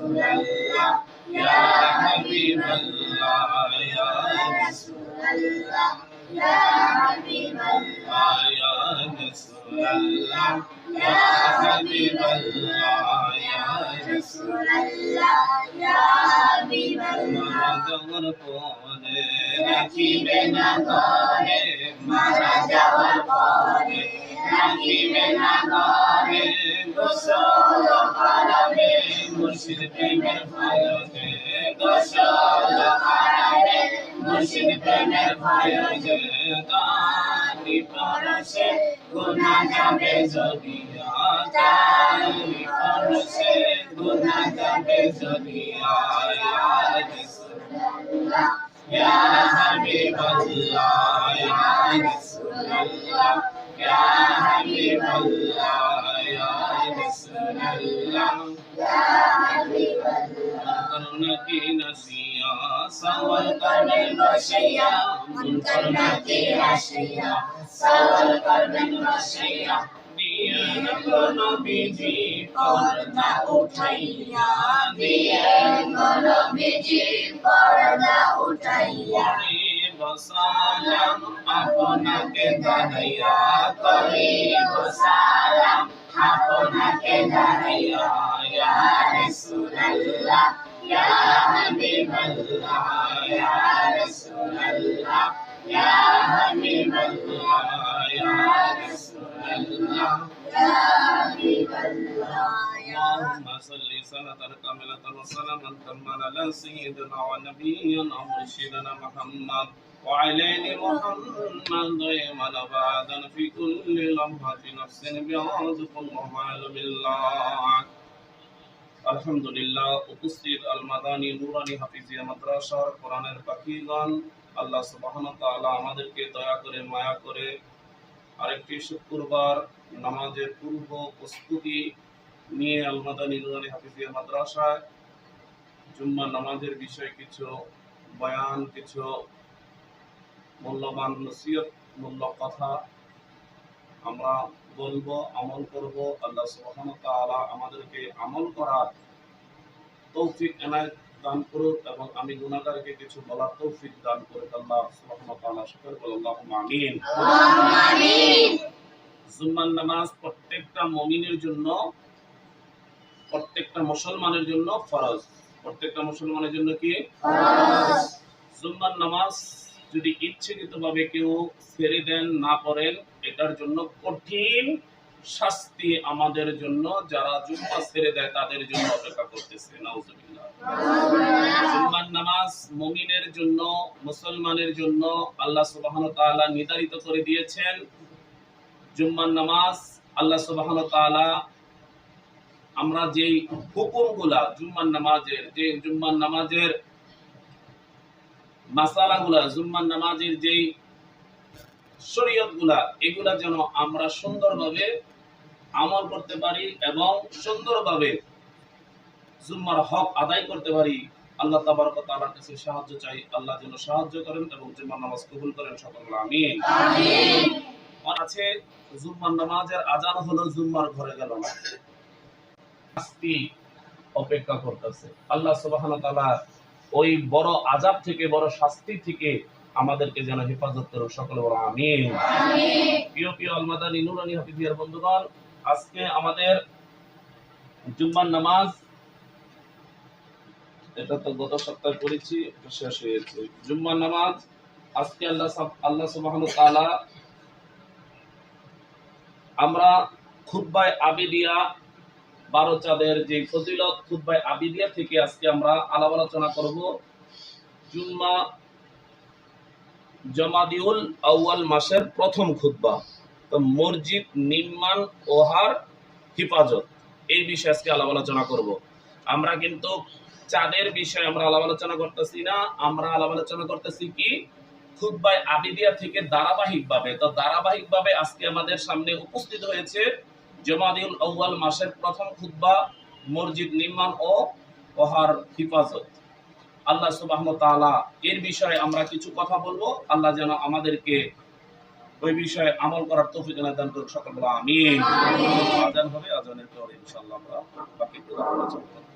Rasulullah, Ya Habiballah, Ya Rasulullah, Ya Habiballah, Ya Rasulullah, Ya Habiballah, Ya Rasulullah, Ya Habiballah. যাওয়ার পরে রাখিবে না ঘরে, মারা যাওয়ার পরে রাখিবে না ঘরে, গোসল করাবে মুর্শিদ প্রেমের ফয়জে, গোসল করাবে মুর্শিদ প্রেমের ফয়জে, তারি পরশে গুনাহ যাবে জলিয়া, তারি পরশে গুনাহ যাবে জলিয়া। ইয়া রাসূলুল্লাহ, ইয়া হাবিবাল্লাহ, ইয়া রাসূলুল্লাহ, ইয়া হাবিবাল্লাহ, ইয়া রাসূলুল্লাহ, ইয়া হাবিবাল্লাহ। করনা কি নসিয়া সওয়াল করবেন বসিয়া, মুনকার নাকি আসিয়া সওয়াল করবেন বসিয়া, দিয়েন গো নবীজি পর্দা উঠাইয়া, দিয়েন গো নবীজি পর্দা উঠাইয়া, সালাম আপনাকে জানাইয়া, করিব সালাম আপনাকে জানাইয়া। ইয়া রাসূলুল্লাহ, ইয়া হাবিবাল্লাহ, ইয়া রাসূলুল্লাহ, ইয়া হাবিবাল্লাহ, ইয়া রাসূলুল্লাহ, ইয়া হাবিবাল্লাহ। اللهم صل صلاة كاملة وسلاما تاما على سيدنا ونبينا ومرشدنا محمد وعلى آل محمد دائما أبدا في كل لمحة نفس بيعظكم الله بالله। আলহামদুলিল্লাহ। উপস্থিত আল মাদানী নুরানী হাফিজিয়া মাদ্রাসার কোরআনের পাখিগণ, আল্লাহ সুবহানাহু ওয়া তাআলা আমাদেরকে দয়া করে মায়া করে আরেকটি শুক্রবার নামাজের পূর্ব প্রস্তুতি নিয়ে আল মাদানী নুরানী হাফিজিয়া মাদ্রাসায় জুম্মা নামাজের বিষয়ে কিছু বয়ান, কিছু মূল্যবান নসিহত, মূল্য কথা আমরা বলবো, আমল করব। আল্লাহ সুবহানাহু ওয়া তাআলা আমাদেরকে আমল করার তৌফিক এনায়েত দান করুক এবং আমি গুনাহগারকে কিছু বলার তৌফিক দান করুক। আল্লাহ সুবহানাহু ওয়া তাআলা সকলে বলেন আল্লাহুম্মা আমিন। আমিন। জুম্মার নামাজ প্রত্যেকটা মুমিনের জন্য, প্রত্যেকটা মুসলমানের জন্য ফরজ। প্রত্যেকটা মুসলমানের জন্য কি ফরজ? জুম্মার নামাজ যদি ইচ্ছাকৃতভাবে কেউ ছেড়ে দেন, না পড়েন, এটার জন্য কঠিন শাস্তি আমাদের জন্য, যারা জুম্মা ছেড়ে দেয় তাদের জন্য অপেক্ষা করতেছে। নাউজুবিল্লাহ। জুম্মার নামাজ মুমিনের জন্য, মুসলমানের জন্য আল্লাহ সুবহানাহু ওয়া তাআলা নির্ধারিত করে দিয়েছেন। জুম্মার নামাজ আল্লাহ সুবহানাহু ওয়া তাআলা আমরা যেই হুকুমগুলা জুম্মার নামাজের, যে জুম্মার নামাজের মাসালাগুলা, জুম্মার নামাজের যেই শরীয়তগুলা, এগুলা যেন আমরা সুন্দরভাবে আমল করতে পারি এবং সুন্দরভাবে জুম্মার হক আদায় করতে পারি। আল্লাহ তাবারক ওয়া তাআলার কাছে সাহায্য চাই। আল্লাহ যেন সাহায্য করেন এবং জুম্মার নামাজ কবুল করেন। সকলে আমিন। আমিন। আছে জুম্মার নামাজের আজান হলো, জুম্মার ঘরে গেল না, শাস্তি অপেক্ষা করতেছে। আল্লাহ সুবহানাহু ওয়া তাআলা ওই বড় আযাব থেকে, বড় শাস্তি থেকে আমাদেরকে যেন হেফাজত করুন। সকলে বলো আমিন। আমিন। প্রিয় প্রিয় আল মাদানী নুরানী হাফিজিয়ার বন্ধুগণ, আজকে আমাদের জুম্মার নামাজ, এটা তো গত সপ্তাহে পড়েছি, এটা শেষ হয়েছে। জুম্মার নামাজ আজকে আল্লাহ সুবহানাহু ওয়া তাআলা, আমরা খুতবায়ে আবিদিয়া, 12 চাঁদের যে ফজিলত, খুতবায়ে আবিদিয়া থেকে আজকে আমরা আলাপ আলোচনা করব জুম্মা জমাদিউল আউয়াল মাসের প্রথম খুতবা। তো মসজিদ নির্মাণ ওহার হিফাজত, এই বিষয়ে আজকে আলাপ আলোচনা করব। আমরা কিন্তু চাঁদের বিষয়ে আমরা আলাপ আলোচনা করতেছি না, আমরা আলাপ আলোচনা করতেছি কি খুতবায়ে আবিদিয়া থেকে ধারাবাহিকভাবে। তো ধারাবাহিকভাবে আজকে আমাদের সামনে উপস্থিত হয়েছে জমাদিউল আউয়াল মাসের প্রথম খুতবা, মসজিদ নির্মাণ ও ওহার হিফাজত। আল্লাহ সুবহানাহু ওয়া তাআলা এর বিষয়ে আমরা কিছু কথা বলবো। আল্লাহ যেন আমাদেরকে ওই বিষয়ে আমল করার তৌফিক দান করুন। সকলে বলো আমিন। আযান হবে, আযানের পরে ইনশাআল্লাহ আমরা বাকি কথা আলোচনা করব।